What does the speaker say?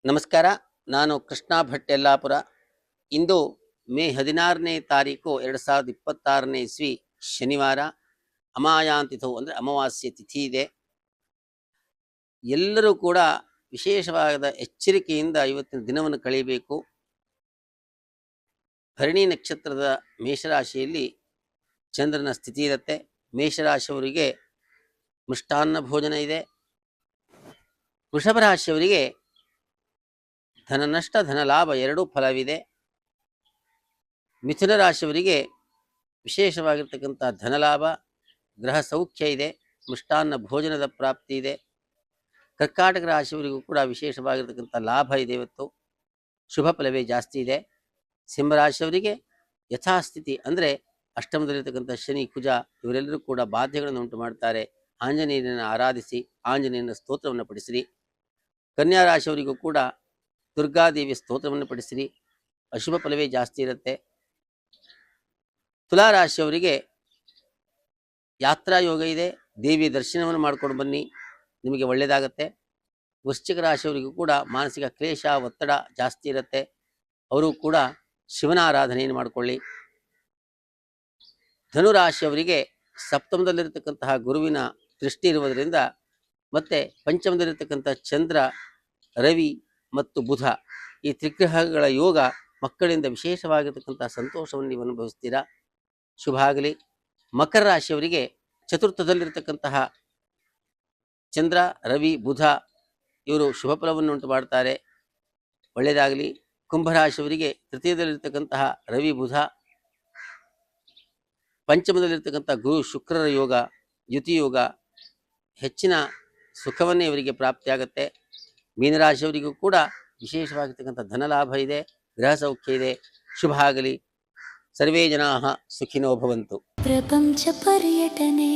ನಮಸ್ಕಾರ. ನಾನು ಕೃಷ್ಣ ಭಟ್ ಯಲ್ಲಾಪುರ. ಇಂದು ಮೇ 16ನೇ ತಾರೀಕು 2026ನೇ ಇಸ್ವಿ ಶನಿವಾರ. ಅಮಾಯಾಂತಿಥವು ಅಂದರೆ ಅಮಾವಾಸ್ಯೆ ತಿಥಿ ಇದೆ. ಎಲ್ಲರೂ ಕೂಡ ವಿಶೇಷವಾದ ಎಚ್ಚರಿಕೆಯಿಂದ ಇವತ್ತಿನ ದಿನವನ್ನು ಕಳೆಯಬೇಕು. ಭರಣಿ ನಕ್ಷತ್ರದ ಮೇಷರಾಶಿಯಲ್ಲಿ ಚಂದ್ರನ ಸ್ಥಿತಿ ಇರುತ್ತೆ. ಮೇಷರಾಶಿಯವರಿಗೆ ಮೃಷ್ಟಾನ್ನ ಭೋಜನ ಇದೆ. ವೃಷಭ ರಾಶಿಯವರಿಗೆ ಧನ ನಷ್ಟ ಧನ ಲಾಭ ಎರಡೂ ಫಲವಿದೆ. ಮಿಥುನ ರಾಶಿಯವರಿಗೆ ವಿಶೇಷವಾಗಿರ್ತಕ್ಕಂಥ ಧನಲಾಭ, ಗ್ರಹ ಸೌಖ್ಯ ಇದೆ, ಮೃಷ್ಟಾನ್ನ ಭೋಜನದ ಪ್ರಾಪ್ತಿ ಇದೆ. ಕರ್ಕಾಟಕ ರಾಶಿಯವರಿಗೂ ಕೂಡ ವಿಶೇಷವಾಗಿರ್ತಕ್ಕಂಥ ಲಾಭ ಇದೆ. ಇವತ್ತು ಶುಭ ಫಲವೇ ಜಾಸ್ತಿ ಇದೆ. ಸಿಂಹರಾಶಿಯವರಿಗೆ ಯಥಾಸ್ಥಿತಿ ಅಂದರೆ ಅಷ್ಟಮದಲ್ಲಿರ್ತಕ್ಕಂಥ ಶನಿ ಕುಜ ಇವರೆಲ್ಲರೂ ಕೂಡ ಬಾಧ್ಯಗಳನ್ನು ಉಂಟು ಮಾಡ್ತಾರೆ. ಆಂಜನೇಯನನ್ನು ಆರಾಧಿಸಿ ಆಂಜನೇಯನ ಸ್ತೋತ್ರವನ್ನು ಪಡಿಸಿರಿ. ಕನ್ಯಾ ರಾಶಿಯವರಿಗೂ ಕೂಡ ದುರ್ಗಾದೇವಿಯ ಸ್ತೋತ್ರವನ್ನು ಪಡಿಸಿರಿ. ಅಶುಭ ಫಲವೇ ಜಾಸ್ತಿ ಇರುತ್ತೆ. ತುಲಾ ರಾಶಿಯವರಿಗೆ ಯಾತ್ರಾ ಯೋಗ ಇದೆ. ದೇವಿಯ ದರ್ಶನವನ್ನು ಮಾಡ್ಕೊಂಡು ಬನ್ನಿ, ನಿಮಗೆ ಒಳ್ಳೆಯದಾಗತ್ತೆ. ವೃಶ್ಚಿಕ ರಾಶಿಯವರಿಗೂ ಕೂಡ ಮಾನಸಿಕ ಕ್ಲೇಶ ಒತ್ತಡ ಜಾಸ್ತಿ ಇರುತ್ತೆ. ಅವರು ಕೂಡ ಶಿವನ ಆರಾಧನೆಯನ್ನು ಮಾಡಿಕೊಳ್ಳಿ. ಧನುರಾಶಿಯವರಿಗೆ ಸಪ್ತಮದಲ್ಲಿರತಕ್ಕಂತಹ ಗುರುವಿನ ದೃಷ್ಟಿ ಇರುವುದರಿಂದ ಮತ್ತು ಪಂಚಮದಲ್ಲಿರ್ತಕ್ಕಂಥ ಚಂದ್ರ, ರವಿ ಮತ್ತು ಬುಧ ಈ ತ್ರಿಗ್ರಹಗಳ ಯೋಗ ಮಕ್ಕಳಿಂದ ವಿಶೇಷವಾಗಿರ್ತಕ್ಕಂಥ ಸಂತೋಷವನ್ನು ನೀವು ಅನುಭವಿಸ್ತೀರಾ. ಶುಭ ಆಗಲಿ. ಮಕರ ರಾಶಿಯವರಿಗೆ ಚತುರ್ಥದಲ್ಲಿರ್ತಕ್ಕಂತಹ ಚಂದ್ರ, ರವಿ, ಬುಧ ಇವರು ಶುಭ ಫಲವನ್ನು ಉಂಟು ಮಾಡ್ತಾರೆ, ಒಳ್ಳೆಯದಾಗಲಿ. ಕುಂಭರಾಶಿಯವರಿಗೆ ತೃತೀಯದಲ್ಲಿರ್ತಕ್ಕಂತಹ ರವಿ, ಬುಧ, ಪಂಚಮದಲ್ಲಿರ್ತಕ್ಕಂಥ ಗುರು ಶುಕ್ರರ ಯೋಗ, ಯುತಿ ಯೋಗ, ಹೆಚ್ಚಿನ ಸುಖವನ್ನೇ ಇವರಿಗೆ ಪ್ರಾಪ್ತಿಯಾಗತ್ತೆ. ಮೀನರಾಶಿಯವರಿಗೂ ಕೂಡ ವಿಶೇಷವಾಗಿರ್ತಕ್ಕಂಥ ಧನಲಾಭ ಇದೆ, ಗೃಹ ಸೌಖ್ಯ ಇದೆ. ಶುಭ ಆಗಲಿ. ಸರ್ವೇ ಜನಾಃ ಸುಖಿನೋ ಭವಂತು. ಪ್ರಪಂಚ ಪರ್ಯಟನೆ